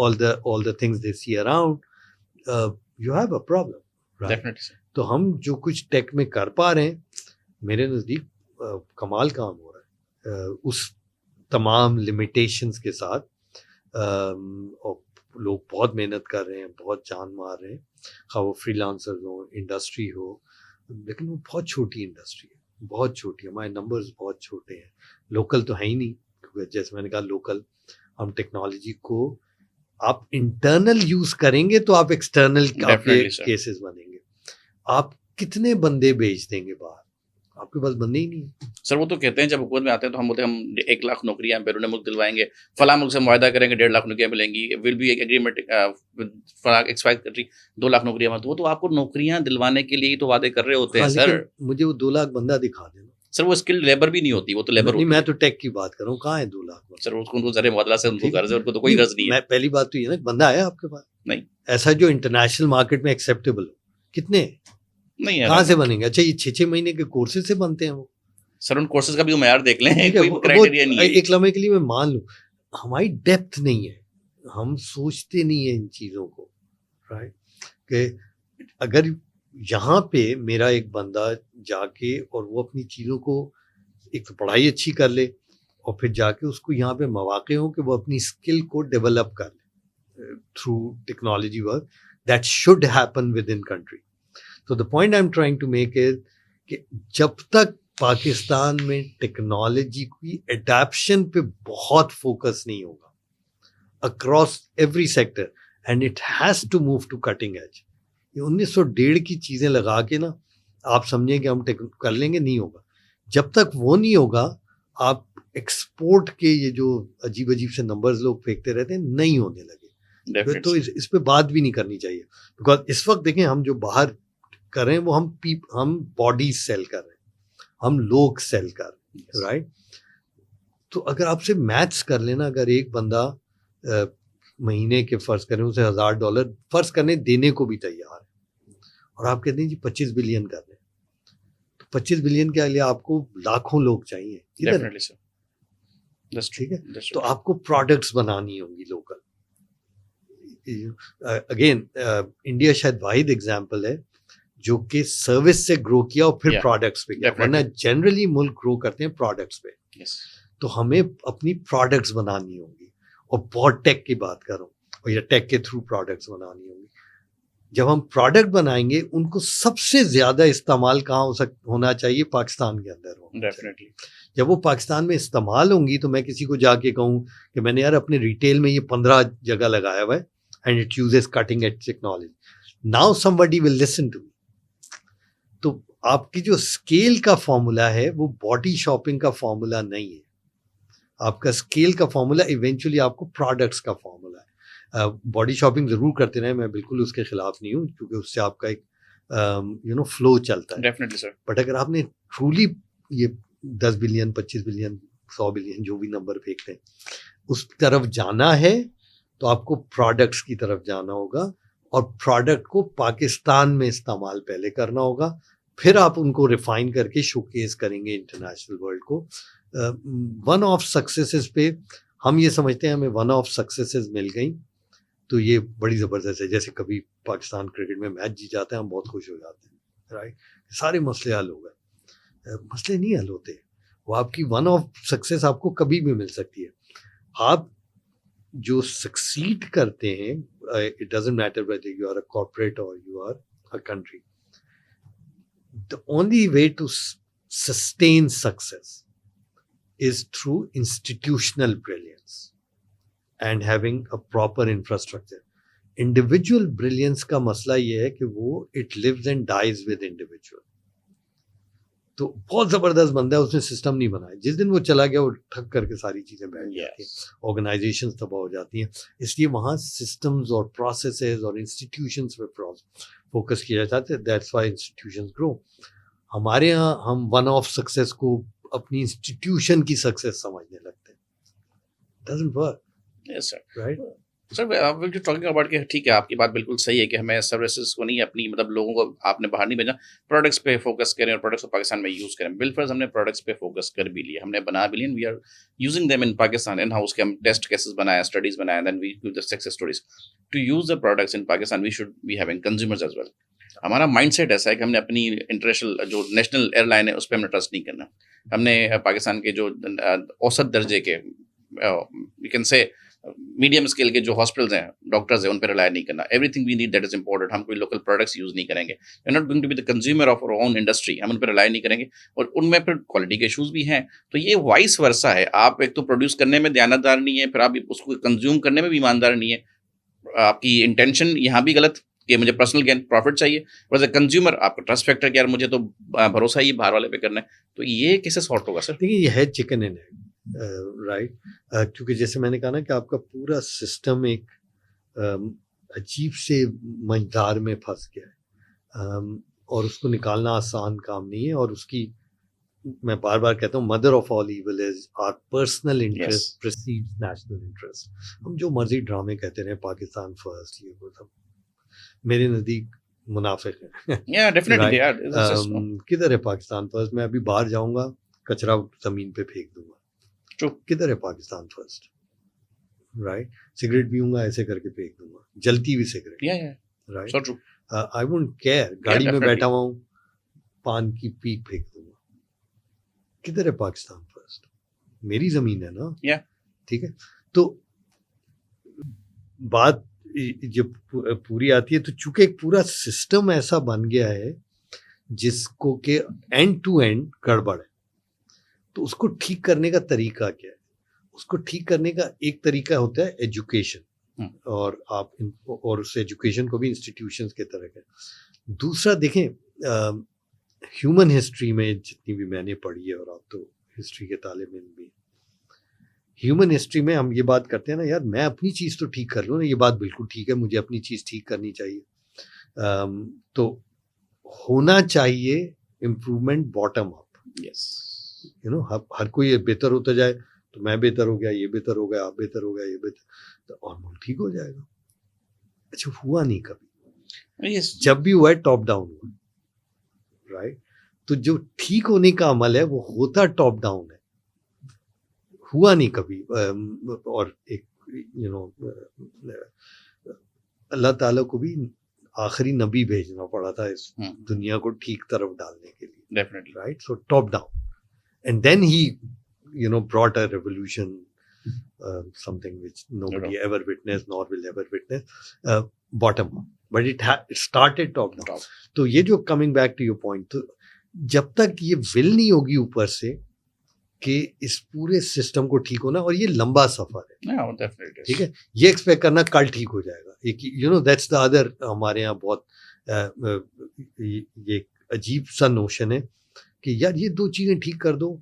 all the things they see around, you have a problem, right? Definitely, sir. تو ہم جو کچھ ٹیک میں کر پا رہے ہیں میرے نزدیک کمال کام ہو رہا ہے اس تمام لمیٹیشنز کے ساتھ. اور لوگ بہت محنت کر رہے ہیں, بہت جان مار رہے ہیں, خواہ وہ فری لانسرز ہوں, انڈسٹری ہو, لیکن وہ بہت چھوٹی انڈسٹری ہے, بہت چھوٹی. ہمارے نمبرز بہت چھوٹے ہیں, لوکل تو ہے ہی نہیں. کیونکہ جیسے میں نے کہا لوکل, ہم ٹیکنالوجی کو آپ انٹرنل یوز کریں گے تو آپ ایکسٹرنل کیسز بنیں گے. آپ کتنے بندے بیچ دیں گے باہر, آپ کے پاس بندے ہی نہیں ہیں. سر وہ تو کہتے ہیں جب حکومت میں آتے ہیں تو ہم بولتے ہیں ہم 1 لاکھ نوکریاں بیرون ملک دلوائیں گے, فلاں ملک سے معاہدہ کریں گے 1.5 لاکھ نوکریاں ملیں گی, ول بی ایگریمنٹ فلاں ایکسپائر کنٹری 2 لاکھ نوکریاں. وہ تو آپ کو نوکریاں دلوانے کے لیے ہی تو وعدے کر رہے ہوتے ہیں سر. مجھے وہ 2 لاکھ بندہ دکھا دینا. سر وہ اسکلڈ لیبر بھی نہیں ہوتی, وہ تو لیبر نہیں, ہوتی میں ہے. تو ٹیک کی بات کر رہا ہوں. کہاں ہے 2 لاکھ؟ سر اس کو ذرے معادلہ سے ان کو غرض ہے, ان کو تو کوئی غرض نہیں ہے. میں پہلی بات تو یہ نا, بندہ ہے آپ کے پاس نہیں ایسا جو انٹرنیشنل مارکیٹ میں ایکسیپٹیبل ہو؟ کتنے نہیں ہے. کہاں سے بنیں گے؟ اچھا یہ 6 مہینے کے کورسز سے بنتے ہیں وہ. سر ان کورسز کا بھی معیار دیکھ لیں, کوئی کرائٹیریا نہیں ہے. ایک لمحے کے لیے میں مان لوں ہماری ڈیپتھ نہیں ہے, ہم سوچتے نہیں ہیں ان چیزوں کو, رائٹ. کہ اگر یہاں پہ میرا ایک بندہ جا کے اور وہ اپنی چیزوں کو ایک تو پڑھائی اچھی کر لے, اور پھر جا کے اس کو یہاں پہ مواقع ہوں کہ وہ اپنی اسکل کو ڈیولپ کر لے through technology work, that should happen with in country. تو the point I am trying to make is کہ جب تک پاکستان میں ٹیکنالوجی کی اڈیپشن پہ بہت فوکس نہیں ہوگا across every sector, and it has to move to cutting edge. یہ 1901 کی چیزیں لگا کے نا آپ سمجھیں کہ ہم کر لیں گے, نہیں ہوگا. جب تک وہ نہیں ہوگا آپ ایکسپورٹ کے یہ جو عجیب عجیب سے نمبرز لوگ پھینکتے رہتے ہیں نہیں ہونے لگے. تو اس پہ بات بھی نہیں کرنی چاہیے, بیکاز اس وقت دیکھیں ہم جو باہر کر رہے ہیں وہ ہم باڈیز سیل کر رہے ہیں, ہم لوگ سیل کر رہے ہیں, رائٹ. تو اگر آپ سے میتھس کر لینا, اگر ایک بندہ مہینے کے فرض کریں اسے $1000 فرض کرنے دینے کو بھی تیار ہے, اور آپ کہتے ہیں جی 25 بلین کر دیں, تو 25 بلین کے لیے آپ کو لاکھوں لوگ چاہیے. ٹھیک ہے, تو آپ کو پروڈکٹس بنانی ہوں گی لوکل. اگین انڈیا شاید واحد ایگزامپل ہے جو کہ سروس سے گرو کیا اور پھر پروڈکٹس پہ کیا, ورنہ جنرلی ملک گرو کرتے ہیں پروڈکٹس پہ. تو ہمیں اپنی پروڈکٹس بنانی ہوں گی, اور بہت ٹیک کی بات کروں, اور یا ٹیک کے تھرو پروڈکٹس بنانی ہوں گی. جب ہم پروڈکٹ بنائیں گے ان کو سب سے زیادہ استعمال کہاں ہونا چاہیے؟ پاکستان کے اندر ہونا چاہیے. جب وہ پاکستان میں استعمال ہوں گی تو میں کسی کو جا کے کہوں کہ میں نے یار اپنے ریٹیل میں یہ 15 جگہ لگایا ہوا ہے and it uses cutting edge technology, now somebody will listen to me. تو آپ کی جو اسکیل کا فارمولا ہے وہ باڈی شاپنگ کا فارمولا نہیں ہے. آپ کا اسکیل کا فارمولا ایونچولی آپ کو پروڈکٹس کا فارمولا ہے. باڈی شاپنگ ضرور کرتے رہیں, میں بالکل اس کے خلاف نہیں ہوں, کیونکہ اس سے آپ کا ایک فلو چلتا ہے. بٹ اگر آپ نے ٹرولی یہ 10 بلین 25 بلین 100 بلین جو بھی نمبر پھینکتے ہیں اس طرف جانا ہے تو آپ کو پروڈکٹس کی طرف جانا ہوگا, اور پروڈکٹ کو پاکستان میں استعمال پہلے کرنا ہوگا, پھر آپ ان کو ریفائن کر کے شو کیس کریں گے انٹرنیشنل ورلڈ کو. ون آف سکسیسز پہ ہم یہ سمجھتے ہیں ہمیں ون آف سکسیسز مل گئیں تو یہ بڑی زبردست ہے. جیسے کبھی پاکستان کرکٹ میں میچ جیت جاتے ہیں ہم بہت خوش ہو جاتے ہیں, رائٹ, سارے مسئلے حل ہو گئے. مسئلے نہیں حل ہوتے, وہ آپ کی ون آف سکسیس آپ کو کبھی بھی مل سکتی ہے. آپ جو سکسیڈ کرتے ہیں, it doesn't matter whether you are a corporate or you are a country, the only way to sustain success is through institutional brilliance and having a proper infrastructure. Individual brilliance کا مسئلہ یہ ہے کہ وہ it lives and dies with individual. تو بہت زبردست بندہ ہے, اس نے سسٹم نہیں بنایا, جس دن وہ چلا گیا وہ ٹھک کر کے ساری چیزیں بیٹھ جاتی ہیں, آرگنائزیشنز تباہ ہو جاتی ہیں. اس لیے وہاں سسٹمز اور پروسیسز اور انسٹیٹیوشنز پہ فوکس کیا جاتا ہے. دیٹس وائی انسٹیٹیوشنز گرو. ہمارے یہاں ہم ون آف سکسیس کو اپنی انسٹیٹیوشن کی سکسیس سمجھنے لگتے ہیں. Doesn't work. Yes sir. Right sir talking about کہ ٹھیک ہے آپ کی بات بالکل صحیح ہے کہ ہمیں سروسز کو نہیں اپنی مطلب لوگوں کو آپ نے باہر نہیں بھیجا, پروڈکٹس پہ فوکس کریں اور پروڈکٹس کو پاکستان میں یوز کریں. بالفرض ہم نے پروڈکٹس پہ فوکس کر بھی لیا, ہم نے بنا بھی لیا, we are using them in Pakistan in house کے ہم ٹیسٹ کیسز بنائے, اسٹڈیز بنائے, then we do the success stories. To use the products in Pakistan we should be having consumers as well. ہمارا مائنڈ سیٹ ایسا ہے کہ ہم نے اپنی انٹرنیشنل جو نیشنل ایئر لائن ہے اس پہ ہم نے ٹرسٹ نہیں کرنا. ہم نے پاکستان کے جو اوسط درجے کے you can say medium scale کے جو ہاسپٹلز ہیں, ڈاکٹرز ہیں, ان پہ ریلائی نہیں کرنا. Everything we need that is important. ہم کوئی لوکل پروڈکٹس یوز نہیں کریں گے. You not going to be the consumer of our own industry. ہم ان پہ ریلائی نہیں کریں گے, اور ان میں پھر کوالٹی کے ایشوز بھی ہیں. تو یہ وائس ورثہ ہے. آپ ایک تو پروڈیوس کرنے میں دیانتدار نہیں ہے, پھر آپ اس کو کنزیوم کرنے میں بھی ایماندار نہیں ہے. آپ کی انٹینشن یہاں بھی غلط کہ مجھے پرسنل گین پروفٹ چاہیے, اور ایز اے کنزیومر آپ کا ٹرسٹ فیکٹر کہ یار مجھے تو بھروسہ ہی باہر والے پہ کرنا ہے. تو یہ کیسے سارٹ ہوگا سر؟ دیکھیے یہ ہے چکن اینڈ ایگ, رائٹ. کیونکہ جیسے میں نے کہا نا کہ آپ کا پورا سسٹم ایک عجیب سے مجدار میں پھنس گیا ہے, اور اس کو نکالنا آسان کام نہیں ہے. اور اس کی میں بار بار کہتا ہوں mother of all evil is our personal interest precedes national interest. ہم جو مرضی ڈرامے کہتے رہے, پاکستان فرسٹ, یہ وہ سب میرے نزدیک منافق ہیں. کدھر ہے پاکستان فرسٹ؟ میں ابھی باہر جاؤں گا, کچرا زمین پہ پھینک دوں گا. کدھر ہے پاکستان فرسٹ؟ رائٹ. سگریٹ پیوں گا ایسے کر کے پھینک دوں گا, جلتی ہوئی cigarette. Right. I won't care. گاڑی میں بیٹھا ہوا ہوں, پان کی پیک پھینک دوں گا. کدھر ہے پاکستان فرسٹ؟ میری زمین ہے نا. ٹھیک ہے. تو بات جب پوری آتی ہے تو چونکہ ایک پورا سسٹم ایسا بن گیا ہے جس کو کہ اینڈ ٹو اینڈ گڑبڑ ہے, تو اس کو ٹھیک کرنے کا طریقہ کیا ہے؟ اس کو ٹھیک کرنے کا ایک طریقہ ہوتا ہے ایجوکیشن, اور آپ اور اس ایجوکیشن کو بھی انسٹیٹیوشنز کے طرح کا. دوسرا دیکھیں, ہیومن ہسٹری میں جتنی بھی میں نے پڑھی ہے, اور آپ تو ہسٹری کے طالب علم بھی, ہیومن ہسٹری میں ہم یہ بات کرتے ہیں نا, یار میں اپنی چیز تو ٹھیک کر لوں نا, یہ بات بالکل ٹھیک ہے, مجھے اپنی چیز ٹھیک کرنی چاہیے. تو ہونا چاہیے improvement bottom up. You know, ہر کوئی بہتر ہوتا جائے تو میں بہتر ہو گیا, یہ بہتر ہو گیا, آپ بہتر ہو گیا, یہ بہتر, تو اور ملک ٹھیک ہو جائے گا. اچھا ہوا نہیں کبھی. جب بھی ہوا ہے ٹاپ ڈاؤن ہوا, رائٹ. تو جو ٹھیک ہونے کا عمل ہے وہ ہوتا ٹاپ ڈاؤن ہے, ہوا نہیں کبھی. اور ایک یو نو اللہ تعالیٰ کو بھی آخری نبی بھیجنا پڑا تھا اس دنیا کو ٹھیک طرف ڈالنے کے لیے. Definitely. Right. So top down, and then ہی you know brought a revolution, something which nobody ever witnessed nor will ever witness, bottom up, but it started top down. تو یہ جو coming back to your point, تو جب تک یہ will نہیں ہوگی اوپر سے کہ اس پورے سسٹم کو ٹھیک ہونا, اور یہ لمبا سفر ہے, ٹھیک ہے. یہ ایکسپیکٹ کرنا کل ٹھیک ہو جائے گا, you know that's the other. ہمارے یہاں بہت یہ عجیب سا نوشن ہے کہ یار یہ دو چیزیں ٹھیک کر دو,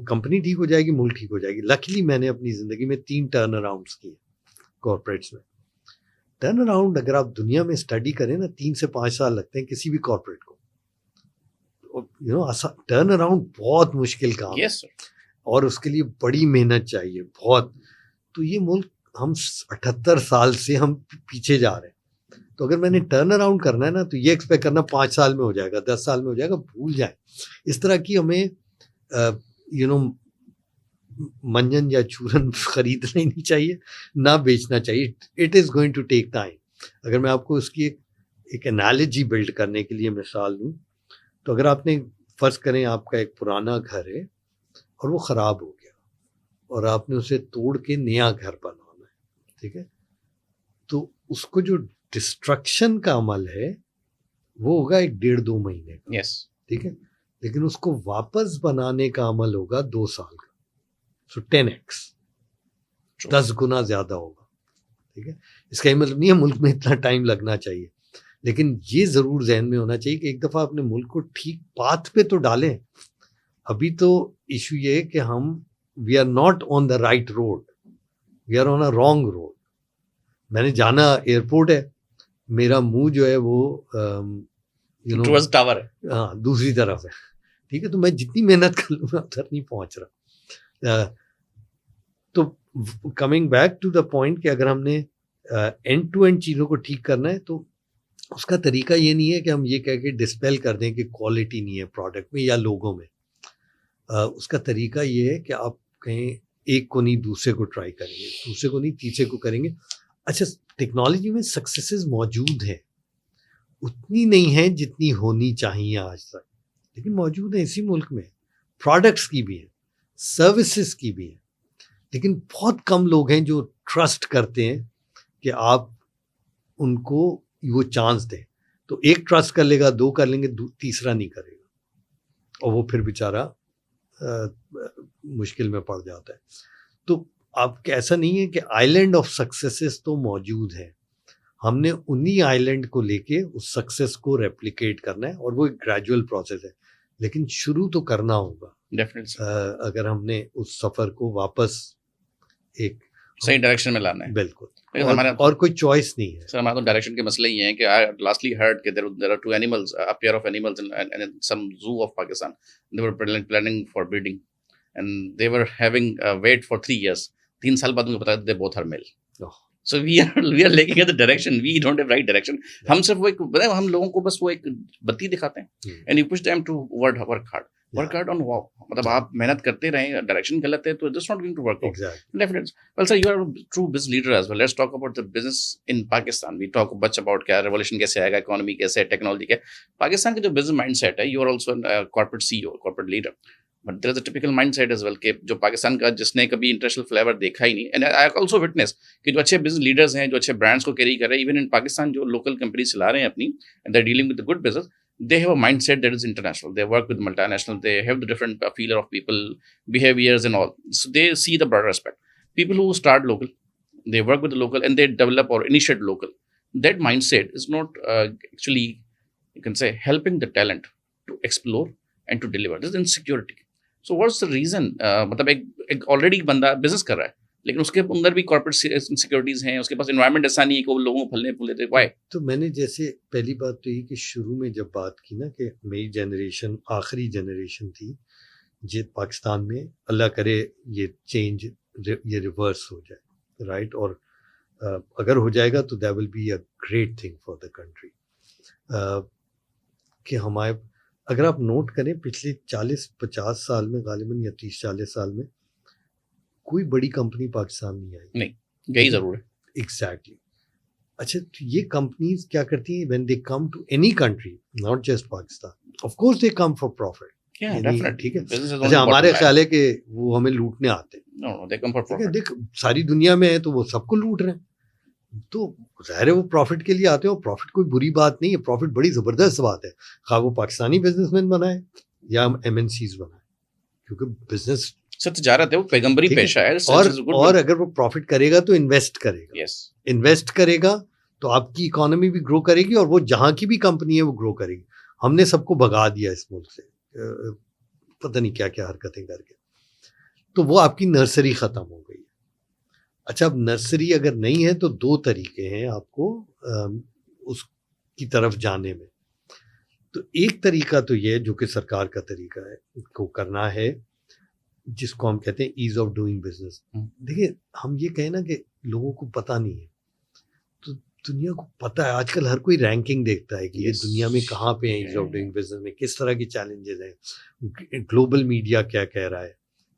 کمپنی ٹھیک ہو جائے گی, ملک ٹھیک ہو جائے گی. لکیلی میں نے اپنی زندگی میں 3 ٹرن اراؤنڈس کیے کارپوریٹس میں. ٹرن اراؤنڈ اگر آپ دنیا میں اسٹڈی کریں نا, 3 سے 5 سال لگتے ہیں کسی بھی کارپوریٹ کو. یو نو ٹرن اراؤنڈ بہت مشکل کام ہے, اور اس کے لیے بڑی محنت چاہیے بہت. تو یہ ملک ہم 78 سال سے ہم پیچھے جا رہے ہیں. تو اگر میں نے ٹرن اراؤنڈ کرنا ہے نا, تو یہ ایکسپیکٹ کرنا 5 سال میں ہو جائے گا, 10 سال میں ہو جائے گا, بھول جائیں. اس طرح کی ہمیں یو نو منجن یا چورن خریدنا ہی نہیں چاہیے, نہ بیچنا چاہیے. It is going to take time. اگر میں آپ کو اس کی ایک انالوجی بلڈ کرنے کے لیے مثال دوں, تو اگر آپ نے فرض کریں آپ کا ایک پرانا گھر ہے اور وہ خراب ہو گیا اور آپ نے اسے توڑ کے نیا گھر بنانا ہے, ٹھیک ہے, تو اس کو جو ڈسٹرکشن کا عمل ہے وہ ہوگا 1.5-2 مہینے کا, یس, ٹھیک ہے, لیکن اس کو واپس بنانے کا عمل ہوگا 2 سال کا. سو 10x 10 گنا زیادہ ہوگا, ٹھیک ہے. اس کا یہ مطلب نہیں ہے ملک میں اتنا ٹائم لگنا چاہیے, لیکن یہ ضرور ذہن میں ہونا چاہیے کہ ایک دفعہ اپنے ملک کو ٹھیک پاتھ پہ تو ڈالیں. ابھی تو ایشو یہ ہے کہ ہم we are not on the right road, we are on a wrong road. میں نے جانا ایئرپورٹ ہے, میرا منہ جو ہے وہ ٹاور ہے, ہاں دوسری طرف ہے, ٹھیک ہے, تو میں جتنی محنت کر لوں گا ادھر نہیں پہنچ رہا. تو coming back to the point کہ اگر ہم نے اینڈ ٹو اینڈ چیزوں کو ٹھیک کرنا ہے تو اس کا طریقہ یہ نہیں ہے کہ ہم یہ کہہ کے ڈسپیل کر دیں کہ کوالٹی نہیں ہے پروڈکٹ میں یا لوگوں میں. اس کا طریقہ یہ ہے کہ آپ کہیں ایک کو نہیں دوسرے کو ٹرائی کریں گے, دوسرے کو نہیں تیسرے کو کریں گے. اچھا, ٹیکنالوجی میں سکسیسز موجود ہیں, اتنی نہیں ہیں جتنی ہونی چاہیے آج تک, لیکن موجود ہیں اسی ملک میں. پروڈکٹس کی بھی ہیں, سروسز کی بھی ہیں, لیکن بہت کم لوگ ہیں جو ٹرسٹ کرتے ہیں کہ آپ ان کو وہ چانس دیں. تو ایک ٹرسٹ کر لے گا, 2 کر لیں گے, تیسرا نہیں کرے گا, اور وہ پھر بیچارہ مشکل میں پڑ جاتا ہے. تو آپ کے ایسا نہیں ہے کہ آئی لینڈ آف سکسیسز تو موجود ہیں, ہم نے انہی آئی لینڈ کو لے کے اس سکسیس کو ریپلیکیٹ کرنا ہے, اور وہ ایک گریجول پروسیس ہے, لیکن شروع تو کرنا ہوگا اگر ہم نے اس سفر کو واپس ایک صحیح ڈائریکشن میں لانا ہے. بالکل, اور کوئی چوائس نہیں ہے سر. ہمارا تو ڈائریکشن کے مسئلہ یہ ہے کہ I lastly heard کہ there are 2 animals, a pair of animals in some zoo of Pakistan. They were planning for breeding and they were having wait for 3 years. 3 سال بعد ان کو پتا they both are male. So we are lacking at the direction. We don't have right direction. ہم صرف وہ ایک ہم لوگوں کو بس وہ ایک بتی دکھاتے ہیں and you push them to work hard. Work hard on wow. مطلب آپ محنت کرتے رہیں, ڈائریکشن غلط ہے تو it's not going to work out. Definitely. Well, sir, you are a true business leader as well. Let's talk about the business in Pakistan. We talk much about کیا revolution کیسے آئے گا, economy کیسے ہے, technology کیا ہے. پاکستان کا جو business mindset ہے, you are also a corporate CEO, corporate leader. But there is a typical mindset as well کہ جو پاکستان کا جس نے کبھی انٹرنیشنل فلیور دیکھا ہی نہیں. And I also witness کہ جو اچھے بزنس لیڈرز ہیں, جو اچھے برانڈس کو کیری کر رہے ہیں, ایون ان پاکستان جو لوکل کمپنیز چلا رہے ہیں اپنی, and they're dealing with the good business, they have a mindset that is international. They work with multinational. They have the different feeler of people, behaviors and all. So they see the broader aspect. People who start local, they work with the local and they develop or initiate local. That mindset is not actually, you can say, helping the talent to explore and to deliver. This is insecurity. So what's the reason? مطلب ایک already بندہ business کر رہا ہے, لیکن اس کے اندر بھی corporate insecurities ہیں, اس کے پاس انوائرمنٹ ایسا نہیں ہے کہ وہ لوگوں کو پھلنے پھولے تھے. وائی؟ تو میں نے جیسے پہلی بات تو یہ کہ شروع میں جب بات کی نا کہ میری جنریشن آخری جنریشن تھی جب پاکستان میں, اللہ کرے یہ چینج یہ ریورس ہو جائے, رائٹ, اور اگر ہو جائے گا تو that will be a great thing for the country. کہ ہمارے اگر آپ نوٹ کریں پچھلے 40-50 سال میں غالباً یا 30-40 سال میں کوئی بڑی کمپنی پاکستان نہیں آئی. نہیں, یہی ضرور ہے. ایگزیکٹلی. اچھا, تو یہ کمپنیز کیا کرتی ہیں when they come to any country, not just Pakistan, of course they come for profit. ٹھیک ہے. اچھا, ہمارے خیال ہے کہ وہ ہمیں لوٹنے آتے ہیں. دیکھ ساری دنیا میں ہے تو وہ سب کو لوٹ رہے ہیں, تو ظاہر ہے وہ پروفٹ کے لیے آتے ہیں, اور پروفٹ کوئی بری بات نہیں ہے, پروفٹ بڑی زبردست بات ہے, خواہ وہ پاکستانی بزنس مین بنائے یا ایم این سیز بنائے, کیونکہ بزنس تجارت ہے, وہ پیغمبری پیشہ ہے. اور اگر وہ پروفٹ کرے گا تو انویسٹ کرے گا. انویسٹ کرے گا تو آپ کی اکانومی بھی گرو کرے گی, اور وہ جہاں کی بھی کمپنی ہے وہ گرو کرے گی. ہم نے سب کو بھگا دیا اس ملک سے, پتہ نہیں کیا کیا حرکتیں کر کے, تو وہ آپ کی نرسری ختم ہو گئی. اچھا, اب نرسری اگر نہیں ہے تو 2 طریقے ہیں آپ کو اس کی طرف جانے میں. تو ایک طریقہ تو یہ جو کہ سرکار کا طریقہ ہے کو کرنا ہے, جس کو ہم کہتے ہیں ایز آف ڈوئنگ بزنس. دیکھیں, ہم یہ کہیں نا کہ لوگوں کو پتہ نہیں ہے, تو دنیا کو پتہ ہے. آج کل ہر کوئی رینکنگ دیکھتا ہے کہ یہ دنیا میں کہاں پہ ہیں ایز آف ڈوئنگ بزنس میں, کس طرح کی چیلنجز ہیں, گلوبل میڈیا کیا کہہ رہا ہے,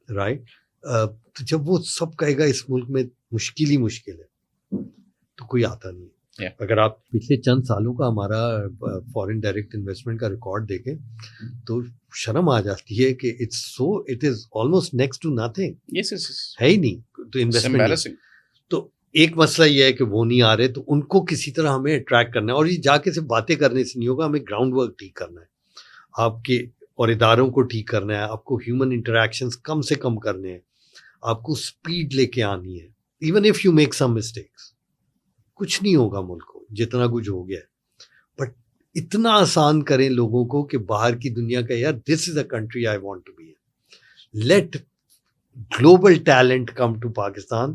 رائٹ. تو جب وہ سب کہے گا اس ملک میں مشکل ہی مشکل ہے, تو کوئی آتا نہیں. Yeah. اگر آپ پچھلے چند سالوں کا ہمارا فارن ڈائریکٹ انویسٹمنٹ کا ریکارڈ دیکھیں تو شرم آ جاتی ہے کہ it is almost next to nothing. Yes, yes, yes. ہے ہی نہیں تو It's انویسٹمنٹ. embarrassing. تو ایک مسئلہ یہ ہے کہ وہ نہیں آ رہے تو ان کو کسی طرح ہمیں اٹریکٹ کرنا ہے, اور یہ جا کے صرف باتیں کرنے سے نہیں ہوگا, ہمیں گراؤنڈ ورک ٹھیک کرنا ہے, آپ کے اور اداروں کو ٹھیک کرنا ہے, آپ کو ہیومن انٹریکشنز کم سے کم کرنے ہیں, آپ کو اسپیڈ لے کے آنی ہے. Even if you make some mistakes, کچھ نہیں ہوگا ملک کو جتنا کچھ ہو گیا ہے, بٹ اتنا آسان کریں لوگوں کو کہ باہر کی دنیا کا یار this is a country I want to be in, let global talent come to Pakistan